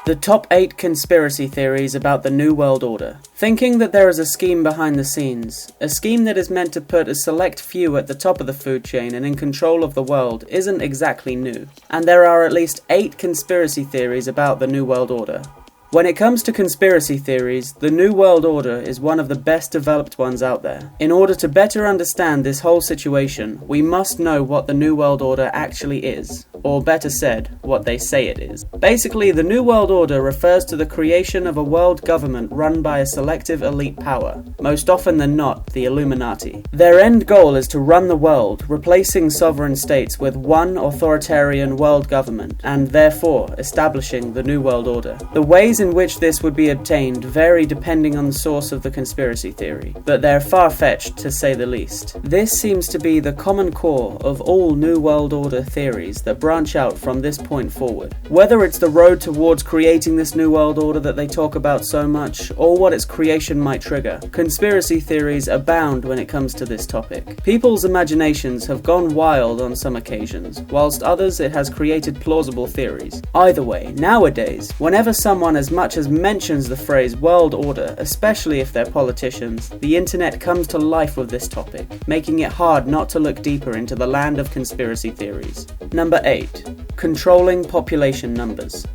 The top 8 conspiracy theories about the New World Order. Thinking that there is a scheme behind the scenes, a scheme that is meant to put a select few at the top of the food chain and in control of the world, isn't exactly new. And there are at least 8 conspiracy theories about the New World Order. When it comes to conspiracy theories, the New World Order is one of the best developed ones out there. In order to better understand this whole situation, we must know what the New World Order actually is, or better said, what they say it is. Basically, the New World Order refers to the creation of a world government run by a selective elite power, most often than not, the Illuminati. Their end goal is to run the world, replacing sovereign states with one authoritarian world government, and therefore establishing the New World Order. The ways in which this would be obtained vary depending on the source of the conspiracy theory, but they're far-fetched to say the least. This seems to be the common core of all New World Order theories that branch out from this point forward. Whether it's the road towards creating this New World Order that they talk about so much, or what its creation might trigger, conspiracy theories abound when it comes to this topic. People's imaginations have gone wild on some occasions, whilst others it has created plausible theories. Either way, nowadays, whenever someone as much as mentions the phrase world order, especially if they're politicians, the internet comes to life with this topic, making it hard not to look deeper into the land of conspiracy theories. Number 8. Controlling population numbers.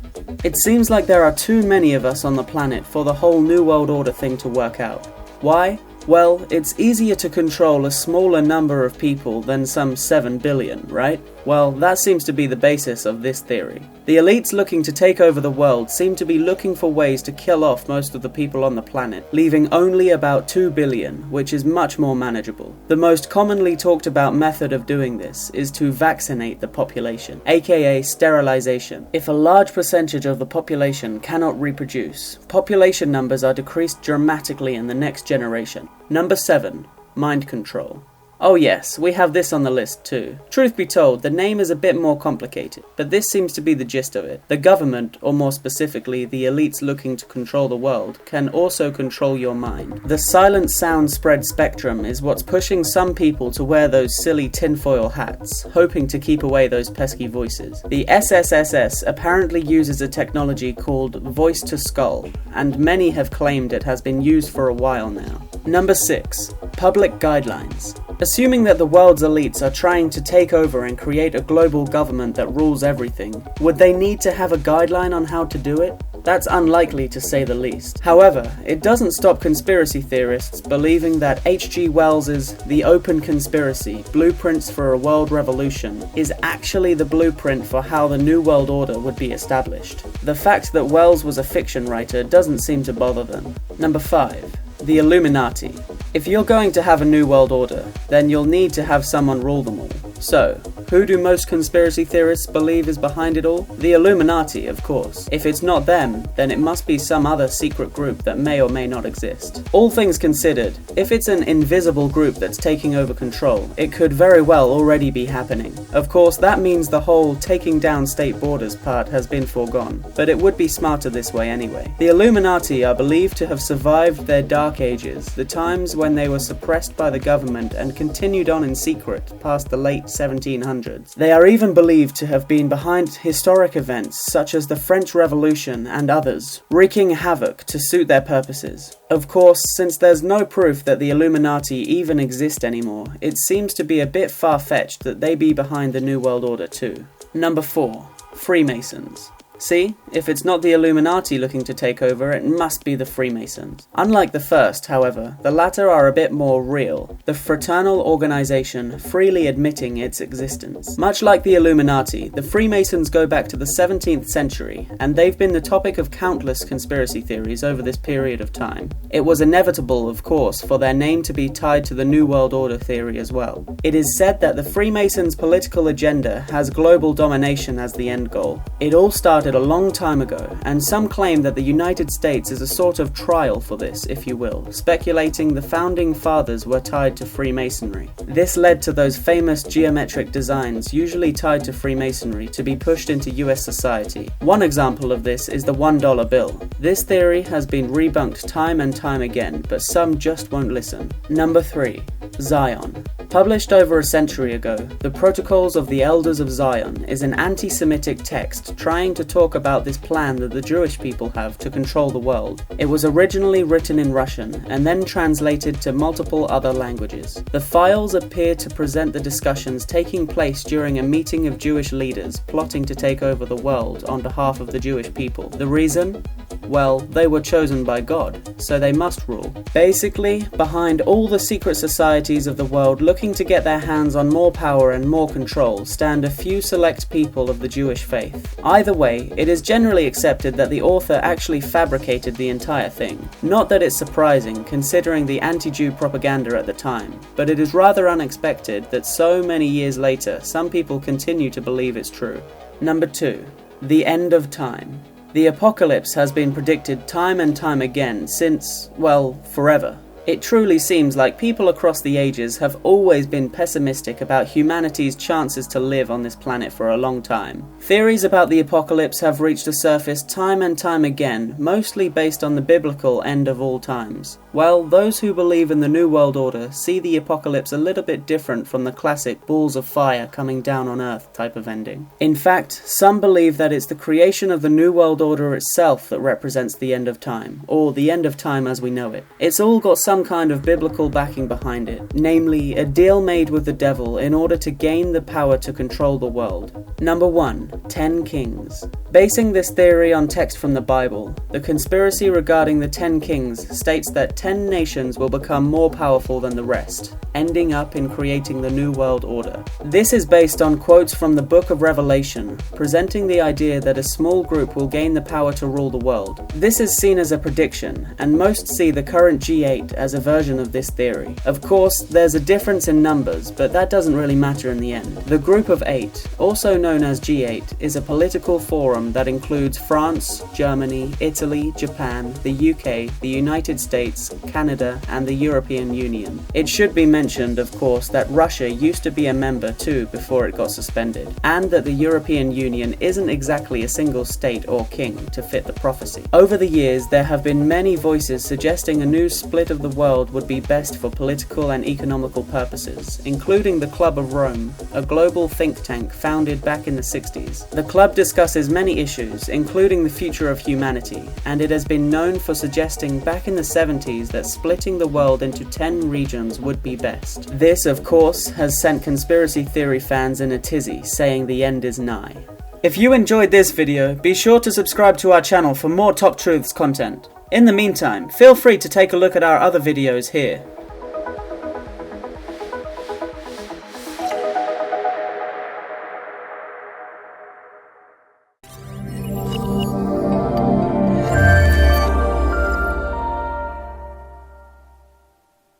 It seems like there are too many of us on the planet for the whole New World Order thing to work out. Why? Well, it's easier to control a smaller number of people than some 7 billion, right? Well, that seems to be the basis of this theory. The elites looking to take over the world seem to be looking for ways to kill off most of the people on the planet, leaving only about 2 billion, which is much more manageable. The most commonly talked about method of doing this is to vaccinate the population, aka sterilization. If a large percentage of the population cannot reproduce, population numbers are decreased dramatically in the next generation. Number 7. Mind control. Oh yes, we have this on the list too. Truth be told, the name is a bit more complicated, but this seems to be the gist of it. The government, or more specifically, the elites looking to control the world, can also control your mind. The silent sound spread spectrum is what's pushing some people to wear those silly tinfoil hats, hoping to keep away those pesky voices. The SSSS apparently uses a technology called voice to skull, and many have claimed it has been used for a while now. Number 6. Public guidelines. Assuming that the world's elites are trying to take over and create a global government that rules everything, would they need to have a guideline on how to do it? That's unlikely to say the least. However, it doesn't stop conspiracy theorists believing that H.G. Wells's The Open Conspiracy, Blueprints for a World Revolution, is actually the blueprint for how the New World Order would be established. The fact that Wells was a fiction writer doesn't seem to bother them. Number 5. The Illuminati. If you're going to have a New World Order, then you'll need to have someone rule them all. So, who do most conspiracy theorists believe is behind it all? The Illuminati, of course. If it's not them, then it must be some other secret group that may or may not exist. All things considered, if it's an invisible group that's taking over control, it could very well already be happening. Of course, that means the whole taking down state borders part has been foregone, but it would be smarter this way anyway. The Illuminati are believed to have survived their dark ages, the times when they were suppressed by the government and continued on in secret past the late 1700s. They are even believed to have been behind historic events such as the French Revolution and others, wreaking havoc to suit their purposes. Of course, since there's no proof that the Illuminati even exist anymore, it seems to be a bit far-fetched that they be behind the New World Order too. Number 4. Freemasons. See, if it's not the Illuminati looking to take over, it must be the Freemasons. Unlike the first, however, the latter are a bit more real, the fraternal organization freely admitting its existence. Much like the Illuminati, the Freemasons go back to the 17th century, and they've been the topic of countless conspiracy theories over this period of time. It was inevitable, of course, for their name to be tied to the New World Order theory as well. It is said that the Freemasons' political agenda has global domination as the end goal. It all started a long time ago, and some claim that the United States is a sort of trial for this, if you will, speculating the founding fathers were tied to Freemasonry. This led to those famous geometric designs usually tied to Freemasonry to be pushed into US society. One example of this is the $1 bill. This theory has been rebunked time and time again, but some just won't listen. Number 3. Xion. Published over a century ago, the Protocols of the Elders of Xion is an anti-Semitic text trying to talk about this plan that the Jewish people have to control the world. It was originally written in Russian and then translated to multiple other languages. The files appear to present the discussions taking place during a meeting of Jewish leaders plotting to take over the world on behalf of the Jewish people. The reason? Well, they were chosen by God, so they must rule. Basically, behind all the secret societies of the world looking to get their hands on more power and more control stand a few select people of the Jewish faith. Either way, it is generally accepted that the author actually fabricated the entire thing. Not that it's surprising, considering the anti-Jew propaganda at the time, but it is rather unexpected that so many years later, some people continue to believe it's true. Number 2. The End of Time. The apocalypse has been predicted time and time again since, well, forever. It truly seems like people across the ages have always been pessimistic about humanity's chances to live on this planet for a long time. Theories about the apocalypse have reached the surface time and time again, mostly based on the biblical end of all times. Well, those who believe in the New World Order see the apocalypse a little bit different from the classic balls of fire coming down on Earth type of ending. In fact, some believe that it's the creation of the New World Order itself that represents the end of time, or the end of time as we know it. It's all got some kind of biblical backing behind it, namely a deal made with the devil in order to gain the power to control the world. Number 1. 10 Kings. Basing this theory on text from the Bible, the conspiracy regarding the 10 kings states that 10 nations will become more powerful than the rest, ending up in creating the New World Order. This is based on quotes from the Book of Revelation, presenting the idea that a small group will gain the power to rule the world. This is seen as a prediction, and most see the current G8 as a version of this theory. Of course, there's a difference in numbers, but that doesn't really matter in the end. The Group of 8, also known as G8, is a political forum that includes France, Germany, Italy, Japan, the UK, the United States, Canada, and the European Union. It should be mentioned, of course, that Russia used to be a member too before it got suspended, and that the European Union isn't exactly a single state or king to fit the prophecy. Over the years, there have been many voices suggesting a new split of the world would be best for political and economical purposes, including the Club of Rome, a global think tank founded back in the 60s. The club discusses many issues, including the future of humanity, and it has been known for suggesting back in the 70s that splitting the world into 10 regions would be best. This, of course, has sent conspiracy theory fans in a tizzy, saying the end is nigh. If you enjoyed this video, be sure to subscribe to our channel for more Top Truths content. In the meantime, feel free to take a look at our other videos here.